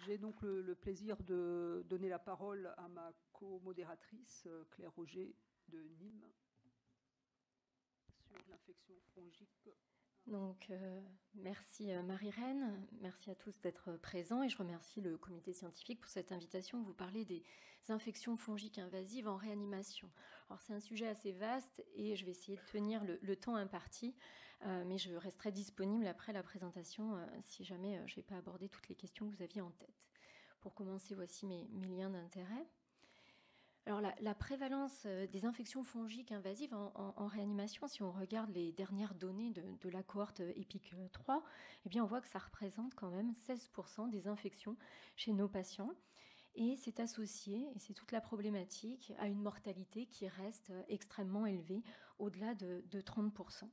J'ai donc le plaisir de donner la parole à ma co-modératrice, Claire Roger de Nîmes, sur l'infection fongique. Donc, merci Marie-Reine, merci à tous d'être présents et je remercie le comité scientifique pour cette invitation. Vous parlez des infections fongiques invasives en réanimation. Alors c'est un sujet assez vaste et je vais essayer de tenir le temps imparti, mais je resterai disponible après la présentation si jamais je n'ai pas abordé toutes les questions que vous aviez en tête. Pour commencer, voici mes liens d'intérêt. Alors la prévalence des infections fongiques invasives en réanimation, si on regarde les dernières données de la cohorte EPIC 3, eh bien on voit que ça représente quand même 16% des infections chez nos patients. Et c'est associé, et c'est toute la problématique, à une mortalité qui reste extrêmement élevée, au-delà de 30%.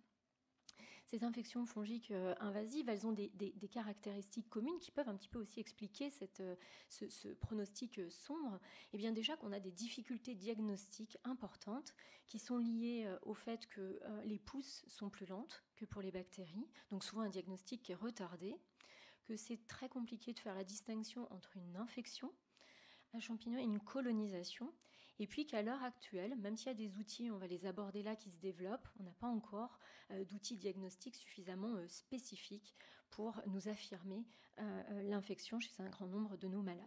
Ces infections fongiques invasives, elles ont des caractéristiques communes qui peuvent un petit peu aussi expliquer ce pronostic sombre. Et bien déjà qu'on a des difficultés diagnostiques importantes qui sont liées au fait que les pousses sont plus lentes que pour les bactéries, donc souvent un diagnostic qui est retardé, que c'est très compliqué de faire la distinction entre une infection, un champignon et une colonisation, et puis qu'à l'heure actuelle, même s'il y a des outils, on va les aborder là, qui se développent, on n'a pas encore d'outils diagnostiques suffisamment spécifiques pour nous affirmer l'infection chez un grand nombre de nos malades.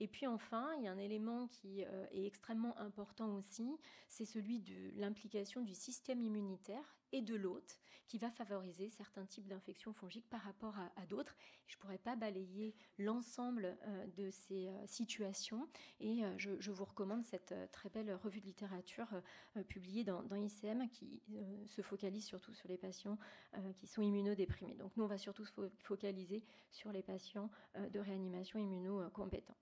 Et puis enfin, il y a un élément qui est extrêmement important aussi, c'est celui de l'implication du système immunitaire et de l'hôte qui va favoriser certains types d'infections fongiques par rapport à d'autres. Je ne pourrais pas balayer l'ensemble de ces situations et je vous recommande cette très belle revue de littérature publiée dans ICM qui se focalise surtout sur les patients qui sont immunodéprimés. Donc nous, on va surtout se focaliser sur les patients de réanimation immunocompétents.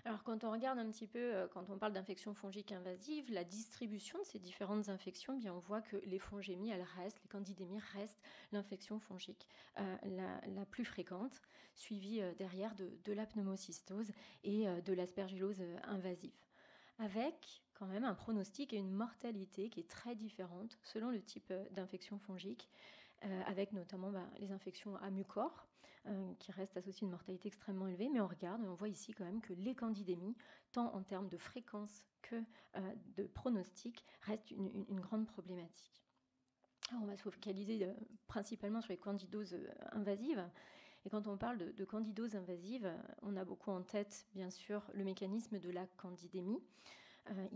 Alors quand on regarde un petit peu, quand on parle d'infections fongiques invasives, la distribution de ces différentes infections, bien on voit que les fongémies, elles restent, les candidémies restent l'infection fongique la plus fréquente, suivie derrière de la pneumocystose et de l'aspergillose invasive, avec quand même un pronostic et une mortalité qui est très différente selon le type d'infection fongique, avec notamment les infections à mucor, qui restent associées à une mortalité extrêmement élevée. Mais on regarde et on voit ici quand même que les candidémies, tant en termes de fréquence que de pronostic, restent une grande problématique. Alors on va se focaliser principalement sur les candidoses invasives. Et quand on parle de candidose invasive, on a beaucoup en tête, bien sûr, le mécanisme de la candidémie.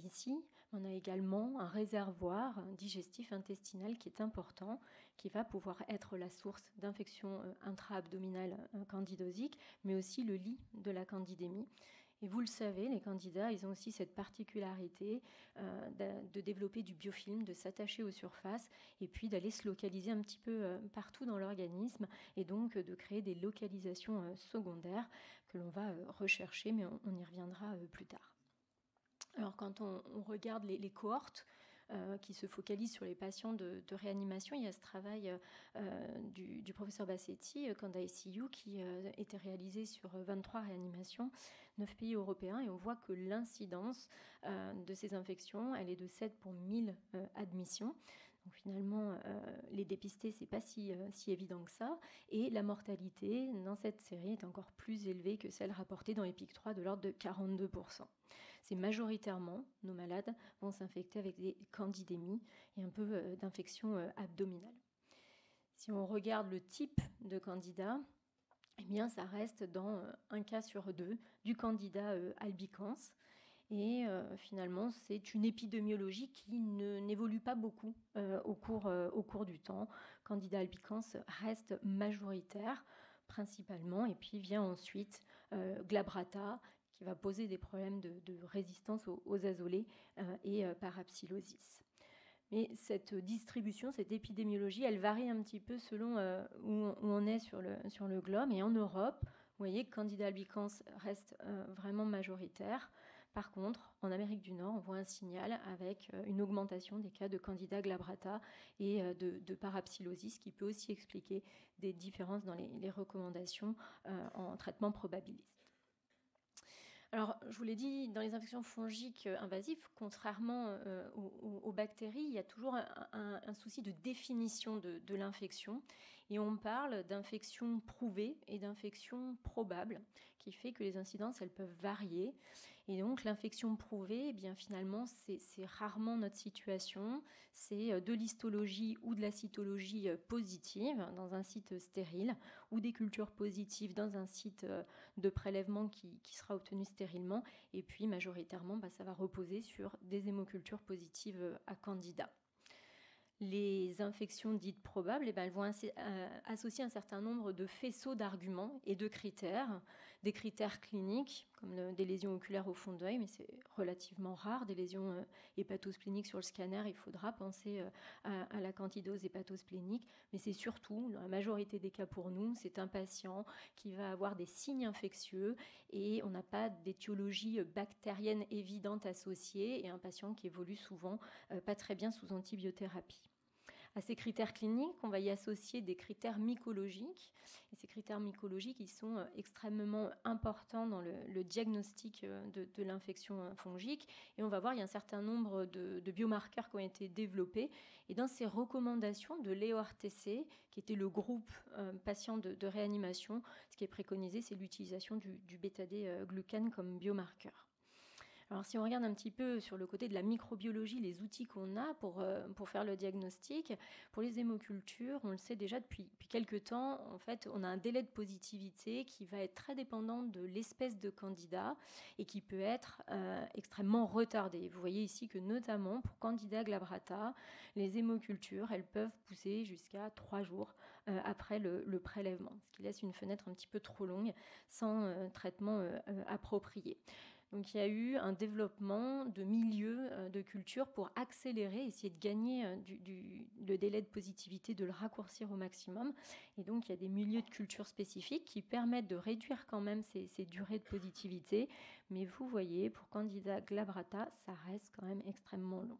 Ici, on a également un réservoir digestif intestinal qui est important, qui va pouvoir être la source d'infections intra-abdominales candidosiques, mais aussi le lit de la candidémie. Et vous le savez, les candidats, ils ont aussi cette particularité de développer du biofilm, de s'attacher aux surfaces et puis d'aller se localiser un petit peu partout dans l'organisme et donc de créer des localisations secondaires que l'on va rechercher, mais on y reviendra plus tard. Alors quand on regarde les cohortes qui se focalisent sur les patients de réanimation, il y a ce travail du professeur Bassetti, Kanda ICU, qui était réalisé sur 23 réanimations, 9 pays européens, et on voit que l'incidence de ces infections, elle est de 7 pour 1000 admissions. Donc finalement, les dépister, c'est pas si évident que ça. Et la mortalité dans cette série est encore plus élevée que celle rapportée dans EPIC 3 de l'ordre de 42%. C'est majoritairement, nos malades vont s'infecter avec des candidémies et un peu d'infection abdominale. Si on regarde le type de candidat, eh bien, ça reste dans un cas sur deux du candida albicans. Et finalement, c'est une épidémiologie qui n'évolue pas beaucoup au cours du temps. Candida albicans reste majoritaire principalement, et puis vient ensuite glabrata, qui va poser des problèmes de résistance aux azolés et parapsilosis. Mais cette distribution, cette épidémiologie, elle varie un petit peu selon où on est sur le globe. Et en Europe, vous voyez que Candida albicans reste vraiment majoritaire. Par contre, en Amérique du Nord, on voit un signal avec une augmentation des cas de Candida glabrata et de parapsilosis, qui peut aussi expliquer des différences dans les recommandations en traitement probabiliste. Alors, je vous l'ai dit, dans les infections fongiques invasives, contrairement aux bactéries, il y a toujours un souci de définition de l'infection. Et on parle d'infections prouvées et d'infections probables, qui fait que les incidences, elles peuvent varier. Et donc l'infection prouvée, eh bien finalement, c'est rarement notre situation. C'est de l'histologie ou de la cytologie positive dans un site stérile, ou des cultures positives dans un site de prélèvement qui sera obtenu stérilement. Et puis majoritairement, ça va reposer sur des hémocultures positives à candida. Les infections dites probables, elles vont associer un certain nombre de faisceaux d'arguments et de critères, des critères cliniques, comme des lésions oculaires au fond d'œil, mais c'est relativement rare, des lésions hépatospléniques sur le scanner, il faudra penser à la candidose hépatosplénique, mais c'est surtout, dans la majorité des cas pour nous, c'est un patient qui va avoir des signes infectieux et on n'a pas d'étiologie bactérienne évidente associée, et un patient qui évolue souvent pas très bien sous antibiothérapie. À ces critères cliniques, on va y associer des critères mycologiques. Et ces critères mycologiques, ils sont extrêmement importants dans le diagnostic de l'infection fongique. Et on va voir, il y a un certain nombre de biomarqueurs qui ont été développés. Et dans ces recommandations de l'EORTC, qui était le groupe patient de réanimation, ce qui est préconisé, c'est l'utilisation du bêta-D-glucane comme biomarqueur. Alors, si on regarde un petit peu sur le côté de la microbiologie, les outils qu'on a pour faire le diagnostic, pour les hémocultures, on le sait déjà depuis quelques temps, en fait, on a un délai de positivité qui va être très dépendant de l'espèce de candida et qui peut être extrêmement retardé. Vous voyez ici que notamment pour Candida glabrata, les hémocultures, elles peuvent pousser jusqu'à 3 jours après le prélèvement, ce qui laisse une fenêtre un petit peu trop longue sans traitement approprié. Donc il y a eu un développement de milieux de culture pour accélérer, essayer de gagner le délai de positivité, de le raccourcir au maximum. Et donc il y a des milieux de culture spécifiques qui permettent de réduire quand même ces durées de positivité. Mais vous voyez, pour Candida glabrata, ça reste quand même extrêmement long.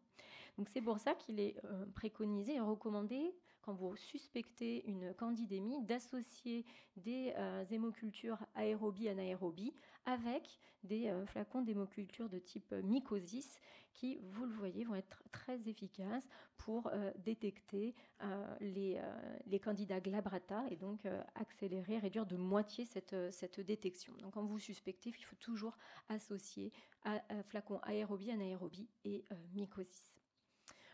Donc c'est pour ça qu'il est préconisé et recommandé, quand vous suspectez une candidémie, d'associer des hémocultures aérobie anaérobie avec des flacons d'hémoculture de type mycosis qui, vous le voyez, vont être très efficaces pour détecter les candidats glabrata et donc accélérer, réduire de moitié cette détection. Donc quand vous suspectez, il faut toujours associer flacons aérobie, anaérobie et mycosis.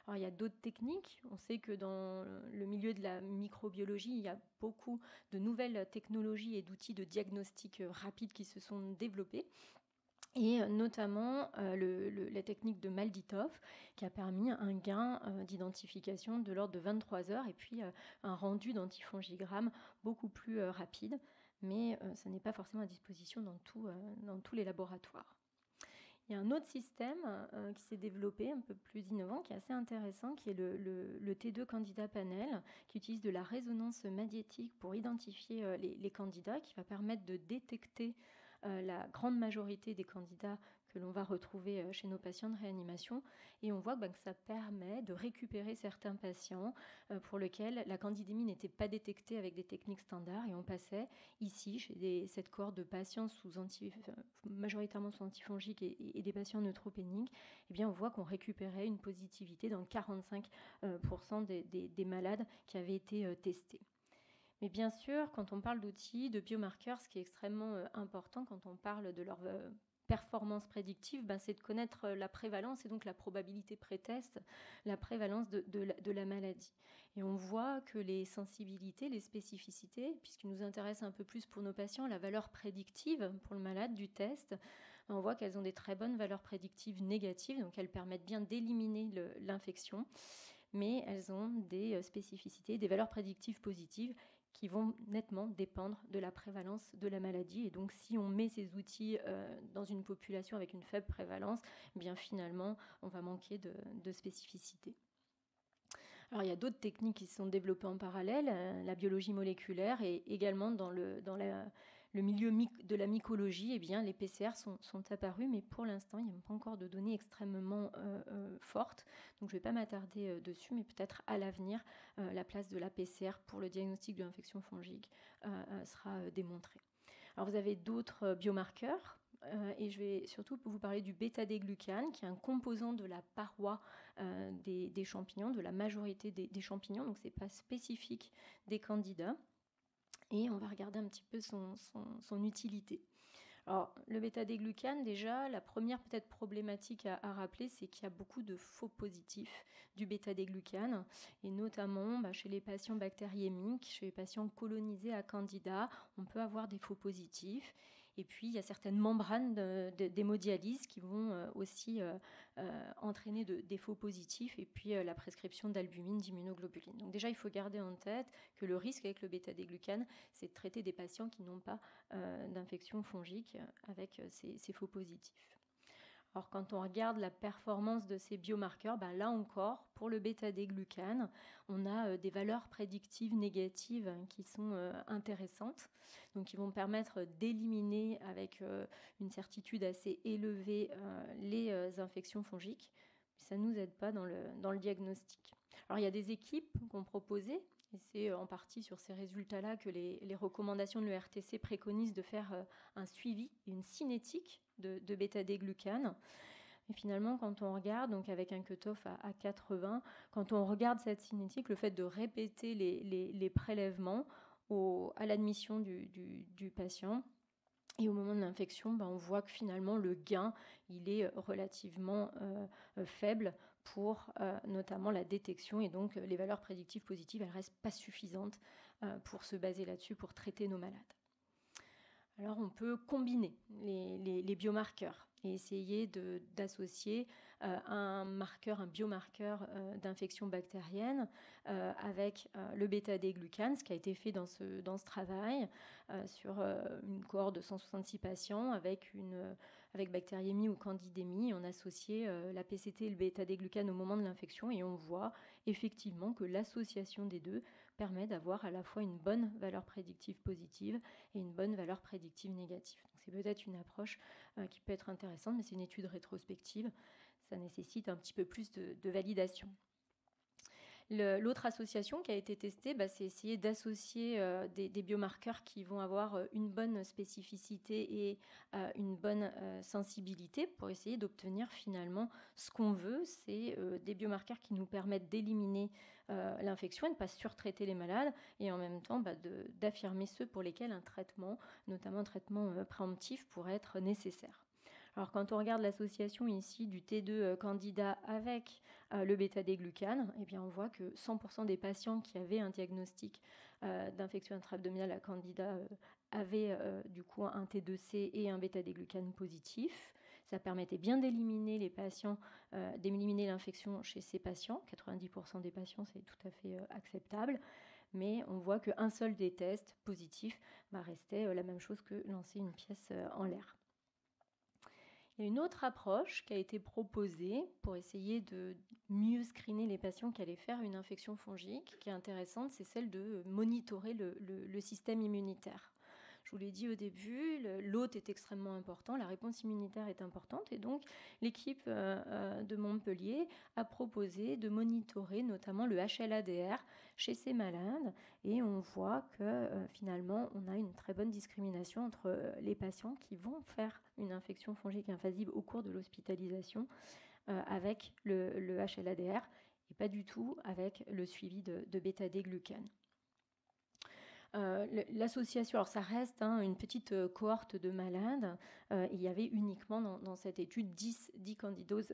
Alors, il y a d'autres techniques. On sait que dans le milieu de la microbiologie, il y a beaucoup de nouvelles technologies et d'outils de diagnostic rapide qui se sont développés. Et notamment la technique de Malditov qui a permis un gain d'identification de l'ordre de 23 heures et puis un rendu d'antifongigramme beaucoup plus rapide. Mais ça n'est pas forcément à disposition dans tous les laboratoires. Il y a un autre système qui s'est développé, un peu plus innovant, qui est assez intéressant, qui est le T2 Candida Panel, qui utilise de la résonance magnétique pour identifier les candidats, qui va permettre de détecter la grande majorité des candidats que l'on va retrouver chez nos patients de réanimation. Et on voit que ça permet de récupérer certains patients pour lesquels la candidémie n'était pas détectée avec des techniques standards. Et on passait ici, chez cette cohorte de patients majoritairement sous antifongiques et des patients neutropéniques, eh bien on voit qu'on récupérait une positivité dans 45% des malades qui avaient été testés. Mais bien sûr, quand on parle d'outils, de biomarqueurs, ce qui est extrêmement important quand on parle de leur performance prédictive, c'est de connaître la prévalence et donc la probabilité pré-test, la prévalence de la maladie. Et on voit que les sensibilités, les spécificités, puisqu'il nous intéresse un peu plus pour nos patients, la valeur prédictive pour le malade du test, on voit qu'elles ont des très bonnes valeurs prédictives négatives, donc elles permettent bien d'éliminer l'infection, mais elles ont des spécificités, des valeurs prédictives positives qui vont nettement dépendre de la prévalence de la maladie. Et donc, si on met ces outils dans une population avec une faible prévalence, eh bien finalement, on va manquer de spécificité. Alors, il y a d'autres techniques qui se sont développées en parallèle, la biologie moléculaire et également dans le milieu de la mycologie, eh bien, les PCR sont apparus, mais pour l'instant, il n'y a pas encore de données extrêmement fortes. Donc, je ne vais pas m'attarder dessus, mais peut-être à l'avenir, la place de la PCR pour le diagnostic de l'infection fongique sera démontrée. Alors, vous avez d'autres biomarqueurs et je vais surtout vous parler du bêta-déglucane, qui est un composant de la paroi des champignons, de la majorité des champignons, donc ce n'est pas spécifique des candidats. Et on va regarder un petit peu son utilité. Alors, le bêta-déglucane, déjà, la première peut-être problématique à rappeler, c'est qu'il y a beaucoup de faux positifs du bêta-déglucane, et notamment chez les patients bactériémiques, chez les patients colonisés à Candida, on peut avoir des faux positifs. Et puis, il y a certaines membranes d'hémodialyse qui vont aussi entraîner des faux positifs, et puis la prescription d'albumine, d'immunoglobuline. Donc déjà, il faut garder en tête que le risque avec le bêta-déglucane, c'est de traiter des patients qui n'ont pas d'infection fongique avec ces faux positifs. Alors, quand on regarde la performance de ces biomarqueurs, là encore, pour le bêta-déglucane, on a des valeurs prédictives négatives qui sont intéressantes, donc qui vont permettre d'éliminer avec une certitude assez élevée les infections fongiques. Mais ça ne nous aide pas dans le diagnostic. Alors, il y a des équipes qui ont proposé, et c'est en partie sur ces résultats-là que les recommandations de l'ERTC préconisent de faire un suivi et une cinétique de bêta-déglucane. Et finalement, quand on regarde, donc avec un cutoff à 80, quand on regarde cette cinétique, le fait de répéter les prélèvements à l'admission du patient et au moment de l'infection, on voit que finalement le gain il est relativement faible pour notamment la détection, et donc les valeurs prédictives positives, elles ne restent pas suffisantes pour se baser là-dessus pour traiter nos malades. Alors on peut combiner les biomarqueurs et essayer d'associer un biomarqueur d'infection bactérienne avec le bêta-déglucane, ce qui a été fait dans ce travail sur une cohorte de 166 patients avec bactériémie ou candidémie. On associait la PCT et le bêta-déglucane au moment de l'infection, et on voit effectivement que l'association des deux permet d'avoir à la fois une bonne valeur prédictive positive et une bonne valeur prédictive négative. Donc c'est peut-être une approche qui peut être intéressante, mais c'est une étude rétrospective. Ça nécessite un petit peu plus de validation. L'autre association qui a été testée, c'est essayer d'associer des biomarqueurs qui vont avoir une bonne spécificité et une bonne sensibilité pour essayer d'obtenir finalement ce qu'on veut. C'est des biomarqueurs qui nous permettent d'éliminer l'infection et de ne pas surtraiter les malades, et en même temps d'affirmer ceux pour lesquels un traitement, notamment un traitement préemptif, pourrait être nécessaire. Alors, quand on regarde l'association ici du T2 Candida avec le bêta-déglucane, eh bien, on voit que 100% des patients qui avaient un diagnostic d'infection intra-abdominale à Candida avaient du coup un T2C et un bêta-déglucane positif. Ça permettait bien d'éliminer d'éliminer l'infection chez ces patients. 90% des patients, c'est tout à fait acceptable. Mais on voit qu'un seul des tests positifs restait la même chose que lancer une pièce en l'air. Il y a une autre approche qui a été proposée pour essayer de mieux screener les patients qui allaient faire une infection fongique, qui est intéressante, c'est celle de monitorer le système immunitaire. Je vous l'ai dit au début, l'hôte est extrêmement important, la réponse immunitaire est importante, et donc l'équipe de Montpellier a proposé de monitorer notamment le HLA-DR chez ces malades, et on voit que finalement on a une très bonne discrimination entre les patients qui vont faire une infection fongique invasive au cours de l'hospitalisation avec le HLA-DR et pas du tout avec le suivi de bêta-déglucane. L'association, alors ça reste une petite cohorte de malades. Il y avait uniquement dans cette étude 10 candidoses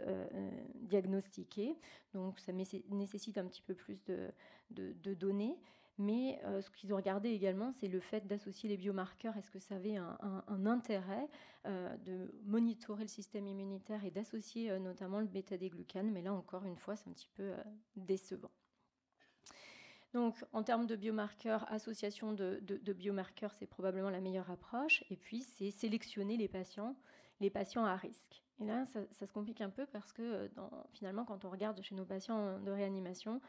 diagnostiquées, donc ça nécessite un petit peu plus de données. Mais ce qu'ils ont regardé également, c'est le fait d'associer les biomarqueurs. Est-ce que ça avait un intérêt de monitorer le système immunitaire et d'associer notamment le bêta-déglucane? Mais là, encore une fois, c'est un petit peu décevant. Donc, en termes de biomarqueurs, association de biomarqueurs, c'est probablement la meilleure approche. Et puis, c'est sélectionner les patients à risque. Et là, ça se complique un peu parce que finalement, quand on regarde chez nos patients de réanimation,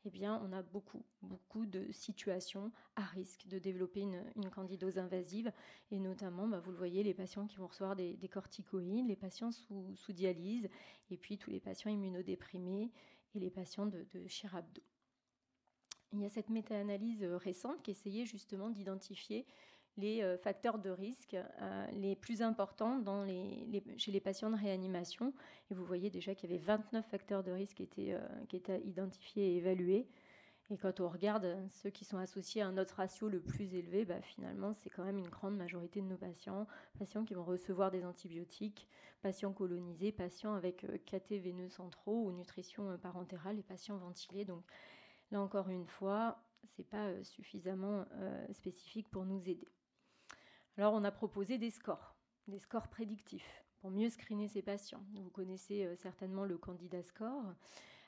eh bien, on a beaucoup de situations à risque de développer une candidose invasive. Et notamment, vous le voyez, les patients qui vont recevoir des corticoïdes, les patients sous dialyse, et puis tous les patients immunodéprimés et les patients de chirabdo. Il y a cette méta-analyse récente qui essayait justement d'identifier les facteurs de risque les plus importants chez les patients de réanimation. Et vous voyez déjà qu'il y avait 29 facteurs de risque qui étaient identifiés et évalués. Et quand on regarde ceux qui sont associés à notre ratio le plus élevé, finalement, c'est quand même une grande majorité de nos patients qui vont recevoir des antibiotiques, patients colonisés, patients avec cathés veineux centraux ou nutrition parentérale et patients ventilés. Donc là, encore une fois, ce n'est pas suffisamment spécifique pour nous aider. Alors, on a proposé des scores prédictifs pour mieux screener ces patients. Vous connaissez certainement le Candida Score.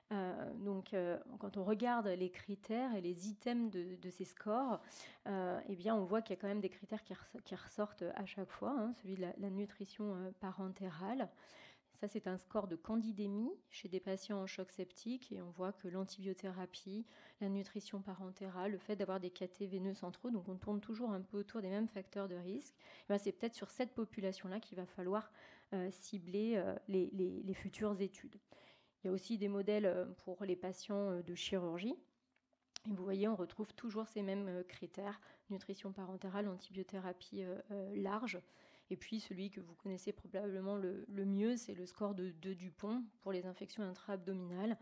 Quand on regarde les critères et les items de ces scores, on voit qu'il y a quand même des critères qui ressortent à chaque fois, celui de la nutrition parentérale. Ça, c'est un score de candidémie chez des patients en choc septique, et on voit que l'antibiothérapie, la nutrition parentérale, le fait d'avoir des cathés veineux centraux, donc on tourne toujours un peu autour des mêmes facteurs de risque. C'est peut-être sur cette population-là qu'il va falloir cibler les futures études. Il y a aussi des modèles pour les patients de chirurgie. Et vous voyez, on retrouve toujours ces mêmes critères, nutrition parentérale, antibiothérapie large. Et puis celui que vous connaissez probablement le mieux, c'est le score de Dupont pour les infections intra-abdominales,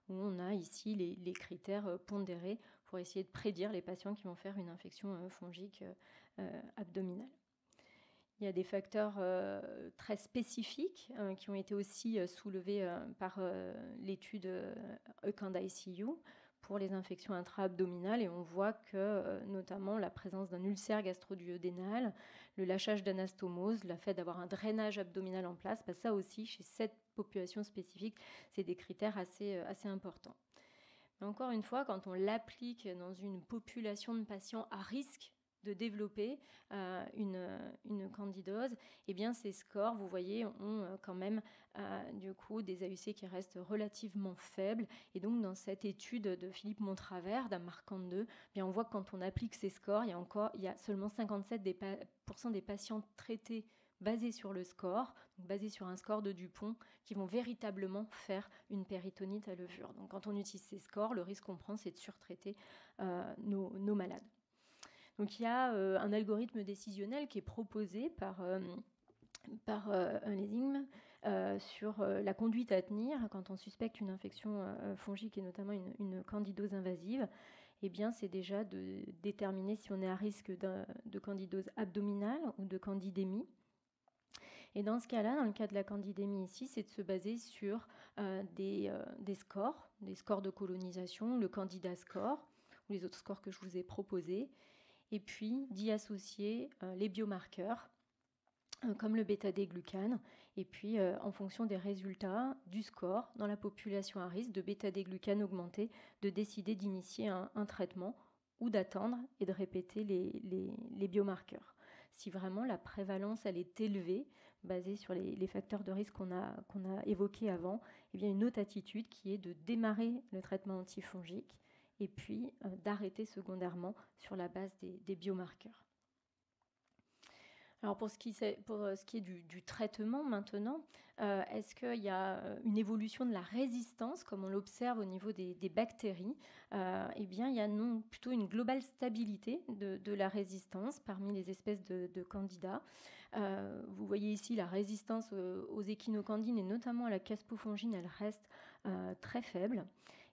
où on a ici les critères pondérés pour essayer de prédire les patients qui vont faire une infection fongique abdominale. Il y a des facteurs très spécifiques qui ont été aussi soulevés par l'étude EUCAND-ICU pour les infections intra-abdominales, et on voit que notamment la présence d'un ulcère gastro-duodénal, le lâchage d'anastomose, le fait d'avoir un drainage abdominal en place, ça aussi, chez cette population spécifique, c'est des critères assez importants. Mais encore une fois, quand on l'applique dans une population de patients à risque de développer une candidose, ces scores, vous voyez, ont quand même du coup des AUC qui restent relativement faibles. Et donc dans cette étude de Philippe Montravers, d'Amarcand 2, on voit que quand on applique ces scores, il y a seulement 57% des patients traités basés sur le score, donc basés sur un score de Dupont, qui vont véritablement faire une péritonite à levure. Donc quand on utilise ces scores, le risque qu'on prend, c'est de surtraiter nos malades. Donc il y a un algorithme décisionnel qui est proposé par un lésigme sur la conduite à tenir quand on suspecte une infection fongique et notamment une candidose invasive. C'est déjà de déterminer si on est à risque de candidose abdominale ou de candidémie. Et dans ce cas-là, dans le cas de la candidémie ici, c'est de se baser sur des scores de colonisation, le Candida Score ou les autres scores que je vous ai proposés, et puis d'y associer les biomarqueurs comme le bêta-D-glucane, et puis en fonction des résultats du score dans la population à risque de bêta-D-glucane augmenté, de décider d'initier un traitement ou d'attendre et de répéter les biomarqueurs. Si vraiment la prévalence elle est élevée, basée sur les facteurs de risque qu'on a évoqués avant, une autre attitude qui est de démarrer le traitement antifongique et puis d'arrêter secondairement sur la base des biomarqueurs. Alors pour ce qui est du traitement maintenant, est-ce qu'il y a une évolution de la résistance comme on l'observe au niveau des bactéries? Il y a plutôt une globale stabilité de la résistance parmi les espèces de candidats. Vous voyez ici la résistance aux échinocandines et notamment à la caspofongine, elle reste très faible.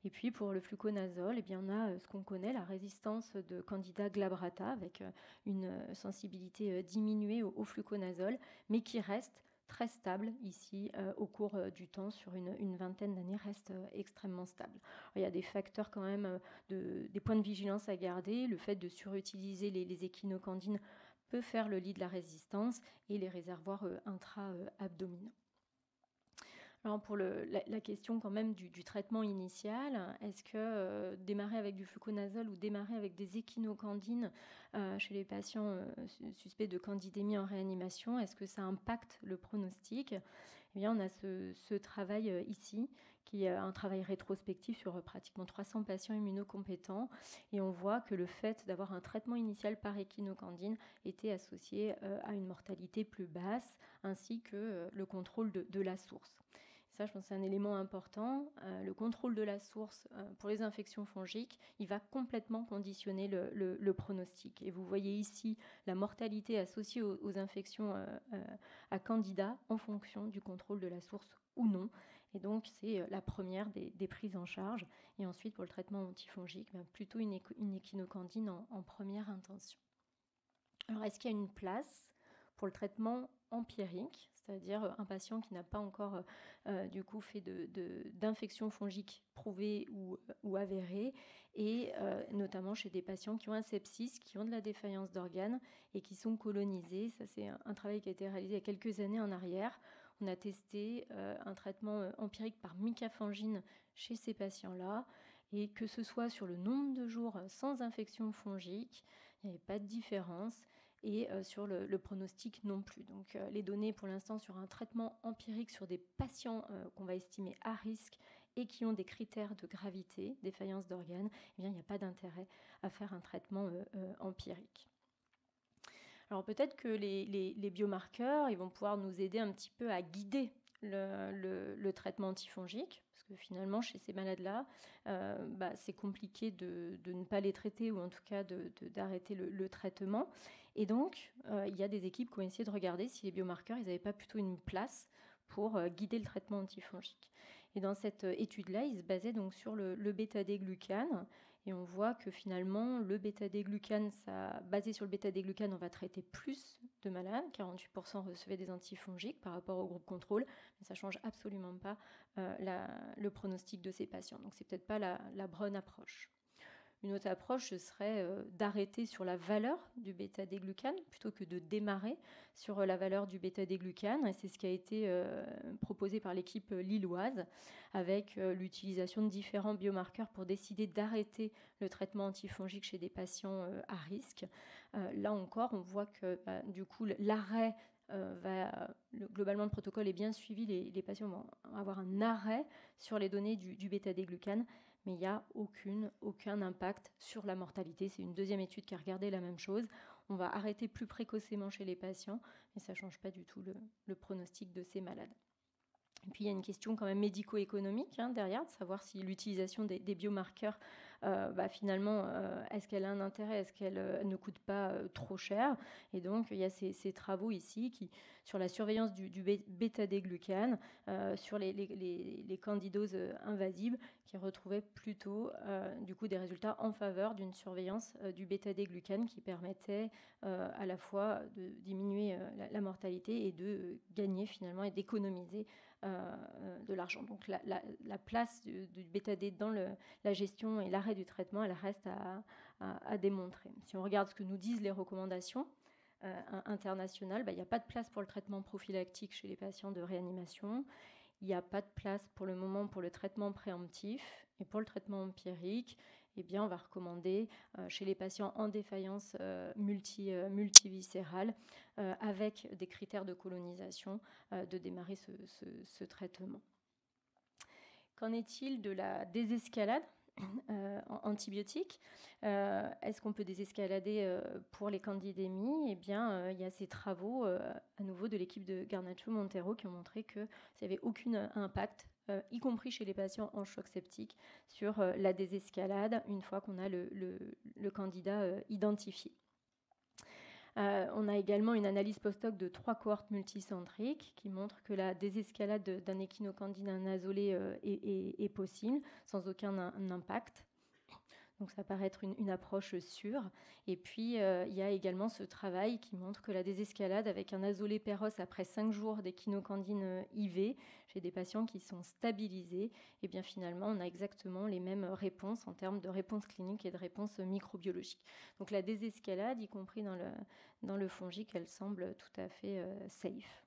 Et puis pour le fluconazole, on a ce qu'on connaît, la résistance de Candida glabrata avec une sensibilité diminuée au fluconazole, mais qui reste très stable ici au cours du temps, sur une vingtaine d'années, reste extrêmement stable. Alors, il y a des facteurs quand même, des points de vigilance à garder. Le fait de surutiliser les échinocandines peut faire le lit de la résistance et les réservoirs intra-abdominaux. Alors pour la question quand même du traitement initial, est-ce que démarrer avec du fluconazole ou démarrer avec des échinocandines chez les patients suspects de candidémie en réanimation, est-ce que ça impacte le pronostic? On a ce travail ici, qui est un travail rétrospectif sur pratiquement 300 patients immunocompétents, et on voit que le fait d'avoir un traitement initial par échinocandine était associé à une mortalité plus basse, ainsi que le contrôle de la source. Ça, je pense que c'est un élément important. Le contrôle de la source pour les infections fongiques, il va complètement conditionner le pronostic. Et vous voyez ici la mortalité associée aux infections à candida en fonction du contrôle de la source ou non. Et donc, c'est la première des prises en charge. Et ensuite, pour le traitement antifongique, plutôt une échinocandine en première intention. Alors, est-ce qu'il y a une place pour le traitement empirique, c'est-à-dire un patient qui n'a pas encore du coup fait d'infection fongique prouvée ou avérée, et notamment chez des patients qui ont un sepsis, qui ont de la défaillance d'organes et qui sont colonisés. Ça, c'est un travail qui a été réalisé il y a quelques années en arrière. On a testé un traitement empirique par micafangine chez ces patients-là, et que ce soit sur le nombre de jours sans infection fongique, il n'y avait pas de différence, et sur le pronostic non plus. Donc les données pour l'instant sur un traitement empirique sur des patients qu'on va estimer à risque et qui ont des critères de gravité, défaillance d'organes, eh bien, il n'y a pas d'intérêt à faire un traitement empirique. Alors peut-être que les biomarqueurs, ils vont pouvoir nous aider un petit peu à guider le traitement antifongique, parce que finalement, chez ces malades-là, c'est compliqué de ne pas les traiter, ou en tout cas d'arrêter le traitement. Et donc, il y a des équipes qui ont essayé de regarder si les biomarqueurs, ils n'avaient pas plutôt une place pour guider le traitement antifongique. Et dans cette étude-là, ils se basaient donc sur le bêta-D-glucane. Et on voit que finalement, le bêta-D-glucane, basé sur le bêta-D-glucane, on va traiter plus de malades. 48% recevaient des antifongiques par rapport au groupe contrôle, mais ça ne change absolument pas le pronostic de ces patients. Donc, ce n'est peut-être pas la bonne approche. Une autre approche, ce serait d'arrêter sur la valeur du bêta-D-glucane plutôt que de démarrer sur la valeur du bêta-D-glucane. Et c'est ce qui a été proposé par l'équipe lilloise, avec l'utilisation de différents biomarqueurs pour décider d'arrêter le traitement antifongique chez des patients à risque. Là encore, on voit que du coup, l'arrêt globalement, le protocole est bien suivi. Les patients vont avoir un arrêt sur les données du bêta-D-glucane, mais il n'y a aucun impact sur la mortalité. C'est une deuxième étude qui a regardé la même chose. On va arrêter plus précocement chez les patients, mais ça ne change pas du tout le pronostic de ces malades. Et puis il y a une question quand même médico-économique derrière, de savoir si l'utilisation des biomarqueurs, finalement, est-ce qu'elle a un intérêt, est-ce qu'elle ne coûte pas trop cher. Et donc il y a ces travaux ici sur la surveillance du bêta-D-glucane, sur les candidoses invasives, qui retrouvaient plutôt du coup des résultats en faveur d'une surveillance du bêta-D-glucane qui permettait à la fois de diminuer la mortalité et de gagner finalement et d'économiser de l'argent. Donc la place du bêta-D dans la gestion et l'arrêt du traitement, elle reste à démontrer. Si on regarde ce que nous disent les recommandations internationales, il n'y a pas de place pour le traitement prophylactique chez les patients de réanimation. Il n'y a pas de place pour le moment pour le traitement préemptif. Et pour le traitement empirique, eh bien, on va recommander chez les patients en défaillance multiviscérale, avec des critères de colonisation, de démarrer ce traitement. Qu'en est-il de la désescalade antibiotiques? Est-ce qu'on peut désescalader pour les candidémies? Eh bien, il y a ces travaux à nouveau de l'équipe de Garnacho-Montero qui ont montré que ça n'avait aucun impact, y compris chez les patients en choc septique, sur la désescalade une fois qu'on a le candidat identifié. On a également une analyse post-hoc de 3 cohortes multicentriques qui montrent que la désescalade d'un échinocandine azolé est possible sans aucun impact. Donc ça paraît être une approche sûre. Et puis, il y a également ce travail qui montre que la désescalade avec un azolé péros après 5 jours d'échinocandine IV chez des patients qui sont stabilisés, et bien finalement, on a exactement les mêmes réponses en termes de réponse clinique et de réponse microbiologique. Donc la désescalade, y compris dans le fongique, elle semble tout à fait safe.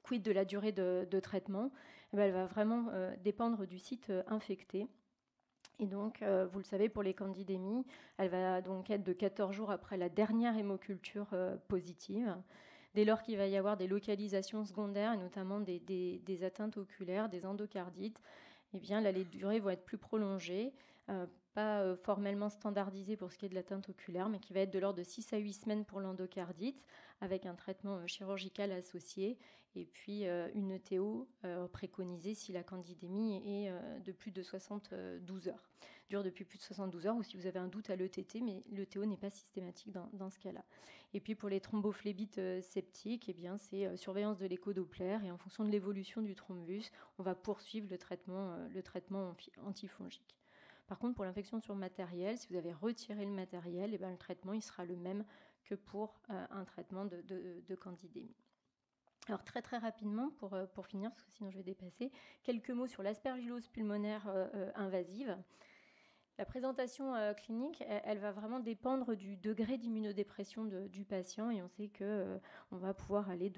Quid de la durée de traitement? Elle va vraiment dépendre du site infecté. Et donc, vous le savez, pour les candidémies, elle va donc être de 14 jours après la dernière hémoculture positive. Dès lors qu'il va y avoir des localisations secondaires, et notamment des atteintes oculaires, des endocardites, eh bien, là, les durées vont être plus prolongées, pas formellement standardisées pour ce qui est de l'atteinte oculaire, mais qui va être de l'ordre de 6 à 8 semaines pour l'endocardite, avec un traitement chirurgical associé, et puis une ETO préconisée si la candidémie est de plus de 72 heures, dure depuis plus de 72 heures, ou si vous avez un doute à l'ETT, mais l'ETO n'est pas systématique dans ce cas-là. Et puis pour les thrombophlébites septiques, eh bien, c'est surveillance de l'écho-Doppler, et en fonction de l'évolution du thrombus, on va poursuivre le traitement antifongique. Par contre, pour l'infection sur matériel, si vous avez retiré le matériel, eh bien, le traitement il sera le même que pour un traitement de candidémie. Alors très très rapidement, pour finir, parce que sinon je vais dépasser, quelques mots sur l'aspergillose pulmonaire invasive. La présentation clinique, elle va vraiment dépendre du degré d'immunodépression du patient, et on sait qu'on va pouvoir aller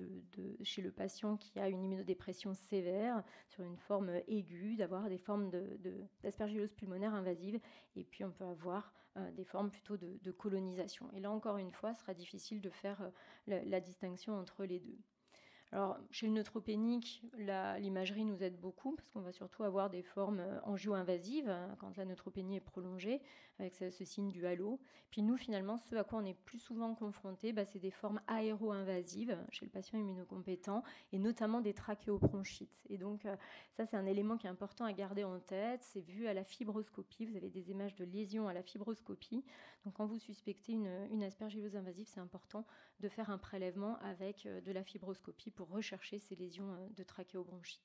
chez le patient qui a une immunodépression sévère, sur une forme aiguë, d'avoir des formes d'aspergillose pulmonaire invasive, et puis on peut avoir des formes plutôt de colonisation. Et là encore une fois, ce sera difficile de faire la distinction entre les deux. Alors, chez le neutropénique, l'imagerie nous aide beaucoup parce qu'on va surtout avoir des formes angio-invasives quand la neutropénie est prolongée, avec ce signe du halo. Puis nous, finalement, ce à quoi on est plus souvent confronté, c'est des formes aéro-invasives chez le patient immunocompétent, et notamment des trachéobronchites. Et donc, ça, c'est un élément qui est important à garder en tête. C'est vu à la fibroscopie. Vous avez des images de lésions à la fibroscopie. Donc, quand vous suspectez une aspergillose invasive, c'est important de faire un prélèvement avec de la fibroscopie pour rechercher ces lésions de trachéobronchite.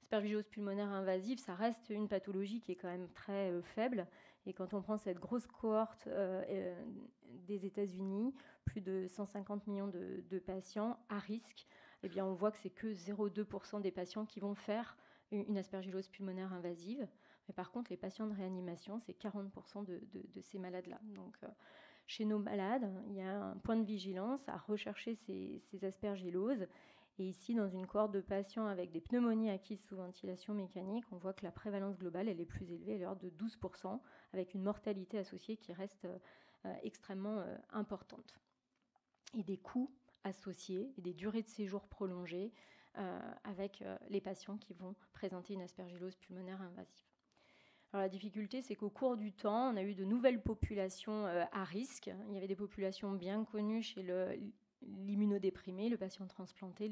Aspergillose pulmonaire invasive, ça reste une pathologie qui est quand même très faible. Et quand on prend cette grosse cohorte des États-Unis, plus de 150 millions de patients à risque, eh bien on voit que c'est que 0,2% des patients qui vont faire une aspergillose pulmonaire invasive. Mais par contre, les patients de réanimation, c'est 40% de ces malades-là. Donc, chez nos malades, il y a un point de vigilance à rechercher ces aspergilloses. Et ici, dans une cohorte de patients avec des pneumonies acquises sous ventilation mécanique, on voit que la prévalence globale, elle est plus élevée, elle est de 12%, avec une mortalité associée qui reste extrêmement importante. Et des coûts associés et des durées de séjour prolongées avec les patients qui vont présenter une aspergillose pulmonaire invasive. Alors la difficulté, c'est qu'au cours du temps, on a eu de nouvelles populations à risque. Il y avait des populations bien connues chez l'immunodéprimé, le patient transplanté,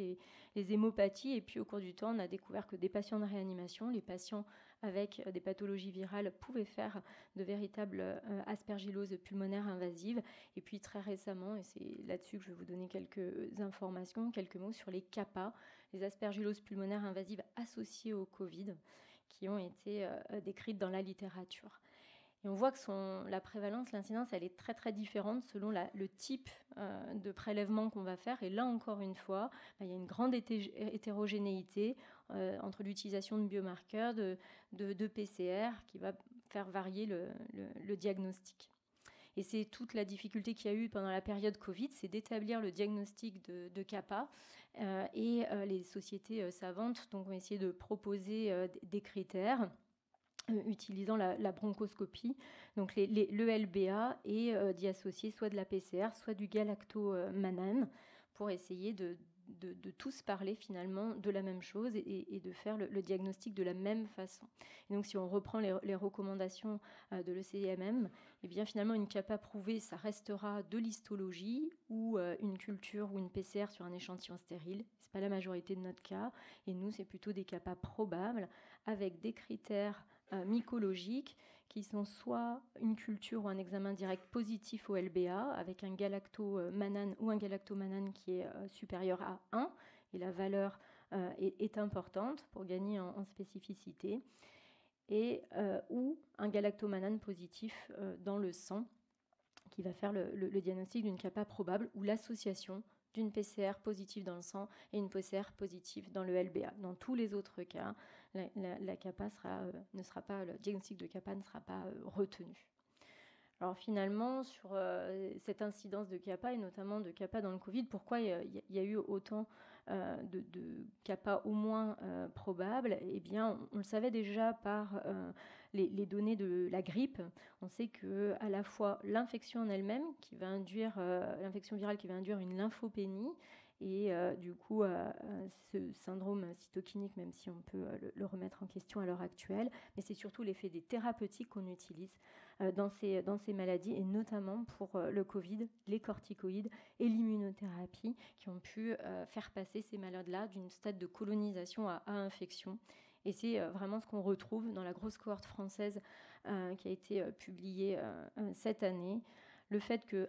les hémopathies. Et puis au cours du temps, on a découvert que des patients de réanimation, les patients avec des pathologies virales pouvaient faire de véritables aspergilloses pulmonaires invasives. Et puis très récemment, et c'est là-dessus que je vais vous donner quelques informations, quelques mots sur les CAPA, les aspergilloses pulmonaires invasives associées au Covid, qui ont été décrites dans la littérature. Et on voit que la prévalence, l'incidence, elle est très très différente selon le type de prélèvement qu'on va faire. Et là encore une fois, il y a une grande hétérogénéité entre l'utilisation de biomarqueurs, de PCR, qui va faire varier le diagnostic. Et c'est toute la difficulté qu'il y a eu pendant la période Covid, c'est d'établir le diagnostic de CAPA. Et les sociétés savantes donc, ont essayé de proposer des critères utilisant la bronchoscopie, donc le LBA, et d'y associer soit de la PCR, soit du galactomannan, pour essayer de tous parler finalement de la même chose et de faire le diagnostic de la même façon. Et donc si on reprend les recommandations de l'ECMM, eh bien finalement une CAPA prouvée, ça restera de l'histologie ou une culture ou une PCR sur un échantillon stérile. C'est pas la majorité de notre cas, et nous c'est plutôt des CAPA probables avec des critères mycologiques qui sont soit une culture ou un examen direct positif au LBA avec un galactomannan ou un galactomannan qui est supérieur à 1, et la valeur est importante pour gagner en spécificité, et ou un galactomannan positif dans le sang qui va faire le diagnostic d'une CAPA probable, ou l'association d'une PCR positive dans le sang et une PCR positive dans le LBA. Dans tous les autres cas, la CAPA ne sera pas, le diagnostic de CAPA ne sera pas retenu. Alors finalement, sur cette incidence de CAPA, et notamment de CAPA dans le Covid, pourquoi il y a eu autant de CAPA au moins probables? Eh bien, on le savait déjà par les données de la grippe. On sait que à la fois l'infection en elle-même, qui va induire l'infection virale, qui va induire une lymphopénie, et du coup ce syndrome cytokinique, même si on peut le remettre en question à l'heure actuelle, mais c'est surtout l'effet des thérapeutiques qu'on utilise dans ces maladies, et notamment pour le Covid, les corticoïdes et l'immunothérapie, qui ont pu faire passer ces malades-là d'une stade de colonisation à infection. Et c'est vraiment ce qu'on retrouve dans la grosse cohorte française qui a été publiée cette année. Le fait que,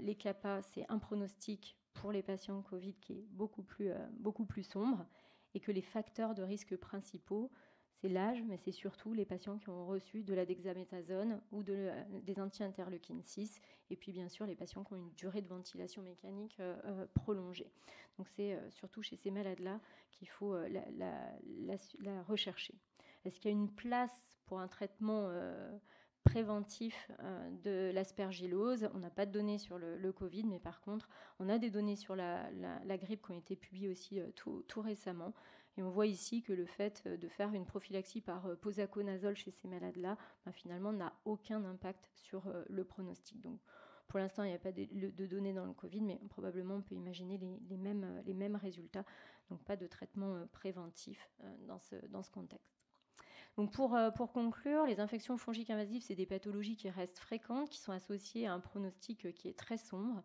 les CAPA, c'est un pronostic pour les patients Covid qui est beaucoup plus sombre, et que les facteurs de risque principaux, c'est l'âge, mais c'est surtout les patients qui ont reçu de la dexaméthasone ou des anti-interleukine 6, et puis bien sûr les patients qui ont une durée de ventilation mécanique prolongée. Donc c'est surtout chez ces malades-là qu'il faut la rechercher. Est-ce qu'il y a une place pour un traitement préventif de l'aspergillose? On n'a pas de données sur le Covid, mais par contre, on a des données sur la grippe qui ont été publiées aussi tout récemment. Et on voit ici que le fait de faire une prophylaxie par posaconazole chez ces malades-là, finalement, n'a aucun impact sur le pronostic. Donc, pour l'instant, il n'y a pas de données dans le Covid, mais probablement on peut imaginer les mêmes résultats. Donc, pas de traitement préventif dans ce contexte. Donc pour conclure, les infections fongiques invasives, c'est des pathologies qui restent fréquentes, qui sont associées à un pronostic qui est très sombre.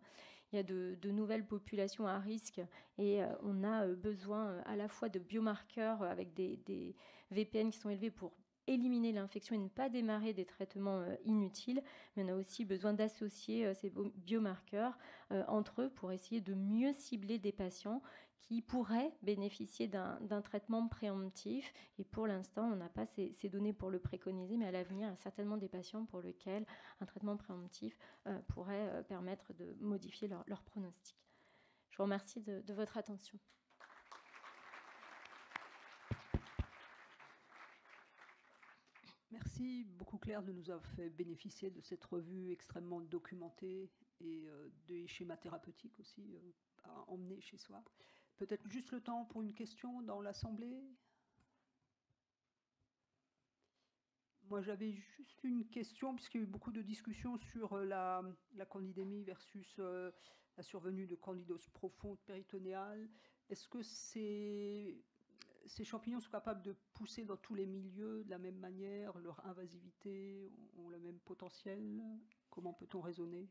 Il y a de nouvelles populations à risque, et on a besoin à la fois de biomarqueurs avec des VPN qui sont élevés pour éliminer l'infection et ne pas démarrer des traitements inutiles, mais on a aussi besoin d'associer ces biomarqueurs entre eux pour essayer de mieux cibler des patients qui pourraient bénéficier d'un traitement préemptif. Et pour l'instant, on n'a pas ces données pour le préconiser, mais à l'avenir, il y a certainement des patients pour lesquels un traitement préemptif pourrait permettre de modifier leur pronostic. Je vous remercie de votre attention. Merci beaucoup Claire de nous avoir fait bénéficier de cette revue extrêmement documentée et des schémas thérapeutiques aussi à emmener chez soi. Peut-être juste le temps pour une question dans l'Assemblée. Moi, j'avais juste une question, puisqu'il y a eu beaucoup de discussions sur la candidémie versus la survenue de candidose profonde péritonéale. Est-ce que ces champignons sont capables de pousser dans tous les milieux de la même manière? Leur invasivité ont le même potentiel? Comment peut-on raisonner?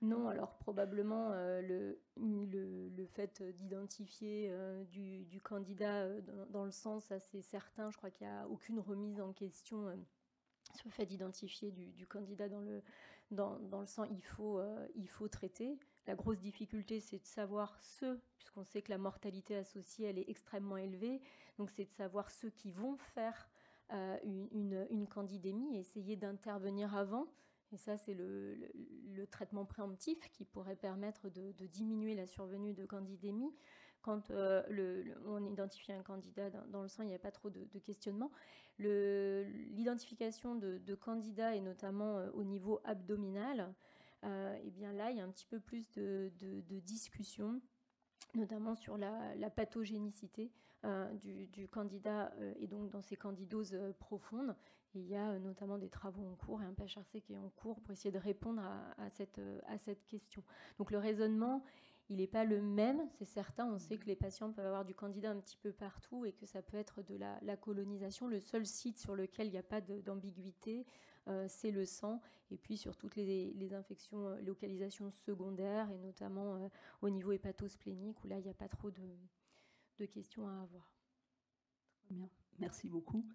Non, alors probablement le fait d'identifier du candidat dans le sens assez certain, je crois qu'il n'y a aucune remise en question sur le fait d'identifier du candidat dans le sang, il faut traiter. La grosse difficulté, c'est de savoir puisqu'on sait que la mortalité associée, elle est extrêmement élevée, donc c'est de savoir ceux qui vont faire une candidémie et essayer d'intervenir avant. Et ça, c'est le traitement préemptif qui pourrait permettre de diminuer la survenue de candidémie. Quand on identifie un candidat dans le sang, il n'y a pas trop de questionnement. L'identification de candidats, et notamment au niveau abdominal, eh bien là, il y a un petit peu plus de discussion, notamment sur la pathogénicité du candidat et donc dans ces candidoses profondes. Et il y a notamment des travaux en cours et un PHRC qui est en cours pour essayer de répondre à cette question. Donc le raisonnement, il n'est pas le même, c'est certain. On sait que les patients peuvent avoir du candida un petit peu partout et que ça peut être de la colonisation. Le seul site sur lequel il n'y a pas d'ambiguïté, c'est le sang. Et puis sur toutes les infections, localisation secondaire, et notamment au niveau hépatosplénique, où là, il n'y a pas trop de questions à avoir. Très bien, merci beaucoup.